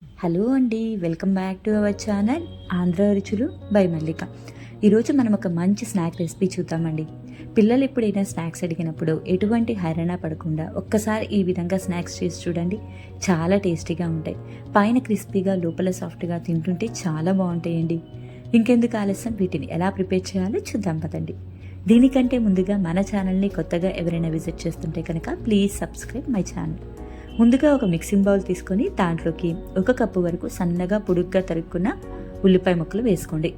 Hello అండి, welcome back to our channel Andhra రుచులు by మల్లిక. ఈరోజు మనం ఒక మంచి స్నాక్ రెసిపీ చూద్దామండి. పిల్లలు ఎప్పుడైనా స్నాక్స్ అడిగినప్పుడు ఎటువంటి హైరాణ పడకుండా ఒక్కసారి ఈ విధంగా స్నాక్స్ చేసి చూడండి. చాలా టేస్టీగా ఉంటాయి. పైన క్రిస్పీగా లోపల సాఫ్ట్గా తింటుంటే చాలా బాగుంటాయండి. ఇంకెందుకు ఆలస్యం, వీటిని ఎలా ప్రిపేర్ చేయాలో చూద్దాం పదండి. దీనికంటే ముందుగా మన ఛానల్ని కొత్తగా ఎవరైనా విజిట్ చేస్తుంటే కనుక ప్లీజ్ సబ్స్క్రైబ్ మై ఛానల్. ముందుగా ఒక మిక్సింగ్ బౌల్ తీసుకొని దాంట్లోకి 1 కప్పు వరకు సన్నగా పొడుగ్గా తరుక్కున్న ఉల్లిపాయ ముక్కలు వేసుకోండి.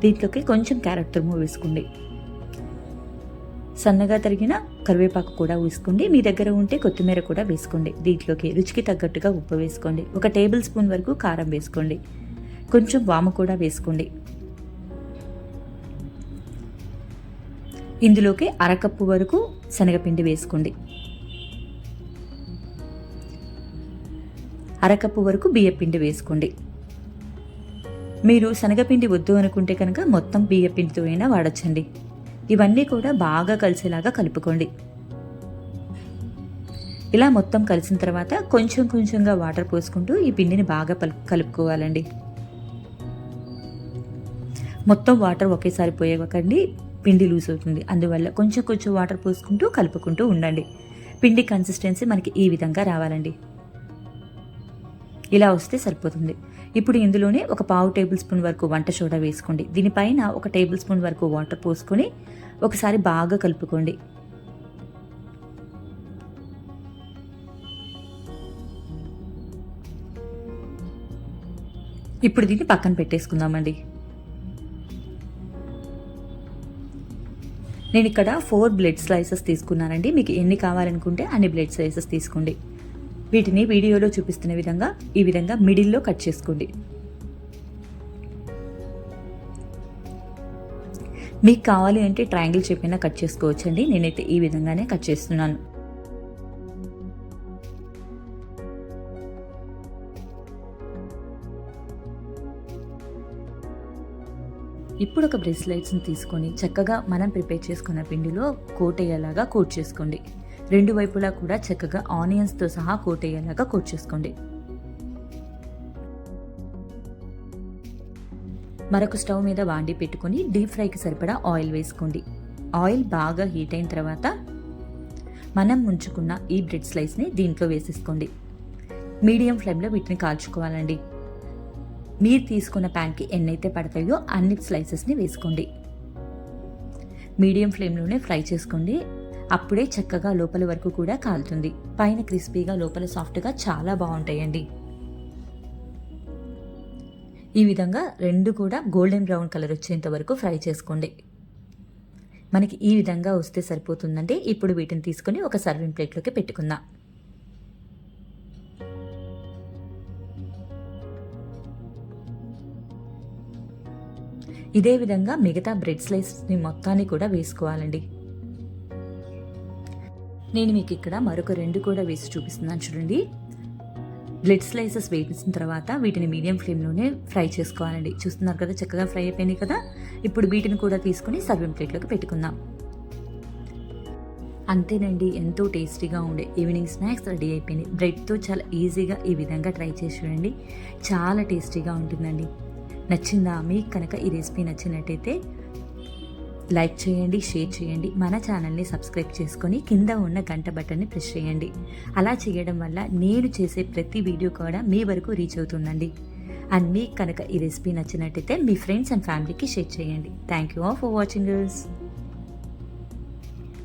దీంట్లోకి కొంచెం క్యారెట్ తురుము వేసుకోండి. సన్నగా తరిగిన కరివేపాకు కూడా వేసుకోండి. మీ దగ్గర ఉంటే కొత్తిమీర కూడా వేసుకోండి. దీంట్లోకి రుచికి తగ్గట్టుగా ఉప్పు వేసుకోండి. 1 టేబుల్ స్పూన్ వరకు కారం వేసుకోండి. కొంచెం వాము కూడా వేసుకోండి. ఇందులోకి 1/2 కప్పు వరకు శనగపిండి వేసుకోండి. 1/2 కప్పు వరకు బియ్యపిండి వేసుకోండి. మీరు శనగపిండి వద్దు అనుకుంటే కనుక మొత్తం బియ్యపిండితో అయినా వాడచ్చండి. ఇవన్నీ కూడా బాగా కలిసేలాగా కలుపుకోండి. ఇలా మొత్తం కలిసిన తర్వాత కొంచెం కొంచెంగా వాటర్ పోసుకుంటూ ఈ పిండిని బాగా కలుపుకోవాలండి. మొత్తం వాటర్ ఒకేసారి పోయకండి, పిండి లూజ్ అవుతుంది. అందువల్ల కొంచెం కొంచెం వాటర్ పోసుకుంటూ కలుపుకుంటూ ఉండండి. పిండి కన్సిస్టెన్సీ మనకి ఈ విధంగా రావాలండి. ఇలా వస్తే సరిపోతుంది. ఇప్పుడు ఇందులోనే 1/4 టేబుల్ స్పూన్ వరకు వంట సోడా వేసుకోండి. దీనిపైన 1 టేబుల్ స్పూన్ వరకు వాటర్ పోసుకొని ఒకసారి బాగా కలుపుకోండి. ఇప్పుడు దీన్ని పక్కన పెట్టేసుకుందామండి. నేను ఇక్కడ 4 బ్లెడ్ స్లైసెస్ తీసుకున్నానండి. మీకు ఎన్ని కావాలనుకుంటే అన్ని బ్లెడ్ స్లైసెస్ తీసుకోండి. వీటిని వీడియోలో చూపిస్తున్న విధంగా ఈ విధంగా మిడిల్లో కట్ చేసుకోండి. మీకు కావాలి అంటే ట్రయాంగిల్ షేప్ అయినా కట్ చేసుకోవచ్చండి. నేనైతే ఈ విధంగానే కట్ చేస్తున్నాను. ఇప్పుడు ఒక బ్రెస్లెట్స్ని తీసుకొని చక్కగా మనం ప్రిపేర్ చేసుకున్న పిండిలో కోట్ అయ్యేలాగా కోట్ చేసుకోండి. 2 వైపులా కూడా చక్కగా ఆనియన్స్తో సహా కోట్ అయ్యేలాగా కోట్ చేసుకోండి. మరొక స్టవ్ మీద వాండి పెట్టుకొని డీప్ ఫ్రైకి సరిపడా ఆయిల్ వేసుకోండి. ఆయిల్ బాగా హీట్ అయిన తర్వాత మనం ఉంచుకున్న ఈ బ్రెడ్ స్లైస్ని దీంట్లో వేసేసుకోండి. మీడియం ఫ్లేమ్లో వీటిని కాల్చుకోవాలండి. మీరు తీసుకున్న ప్యాన్కి ఎన్నైతే పడతాయో అన్ని స్లైసెస్ని వేసుకోండి. మీడియం ఫ్లేమ్లోనే ఫ్రై చేసుకోండి. అప్పుడే చక్కగా లోపల వరకు కూడా కాలుతుంది. పైన క్రిస్పీగా లోపల సాఫ్ట్గా చాలా బాగుంటాయండి. ఈ విధంగా 2 కూడా గోల్డెన్ బ్రౌన్ కలర్ వచ్చేంత వరకు ఫ్రై చేసుకోండి. మనకి ఈ విధంగా వస్తే సరిపోతుందండి. ఇప్పుడు వీటిని తీసుకొని ఒక సర్వింగ్ ప్లేట్లోకి పెట్టుకుందాం. ఇదే విధంగా మిగతా బ్రెడ్ స్లైస్ని మొత్తాన్ని కూడా వేసుకోవాలండి. నేను మీకు ఇక్కడ మరొక 2 కూడా వేసి చూపిస్తున్నాను చూడండి. బ్రెడ్ స్లైసెస్ వేసిన తర్వాత వీటిని మీడియం ఫ్లేమ్లోనే ఫ్రై చేసుకోవాలండి. చూస్తున్నారు కదా, చక్కగా ఫ్రై అయిపోయినాయి కదా. ఇప్పుడు వీటిని కూడా తీసుకుని సర్వింగ్ ప్లేట్లోకి పెట్టుకుందాం. అంతేనండి, ఎంతో టేస్టీగా ఉండే ఈవినింగ్ స్నాక్స్ రెడీ అయిపోయినాయి. బ్రెడ్తో చాలా ఈజీగా ఈ విధంగా ట్రై చేసి చూడండి. చాలా టేస్టీగా ఉంటుందండి. నచ్చిందా? మీకు కనుక ఈ రెసిపీ నచ్చినట్టయితే లైక్ చేయండి, షేర్ చేయండి. మన ఛానల్ని సబ్స్క్రైబ్ చేసుకొని కింద ఉన్న గంట బటన్ని ప్రెస్ చేయండి. అలా చేయడం వల్ల నేను చేసే ప్రతి వీడియో కూడా మీ వరకు రీచ్ అవుతుందండి. అండ్ మీకు కనుక ఈ రెసిపీ నచ్చినట్టయితే మీ ఫ్రెండ్స్ అండ్ ఫ్యామిలీకి షేర్ చేయండి. Thank you all for watching us.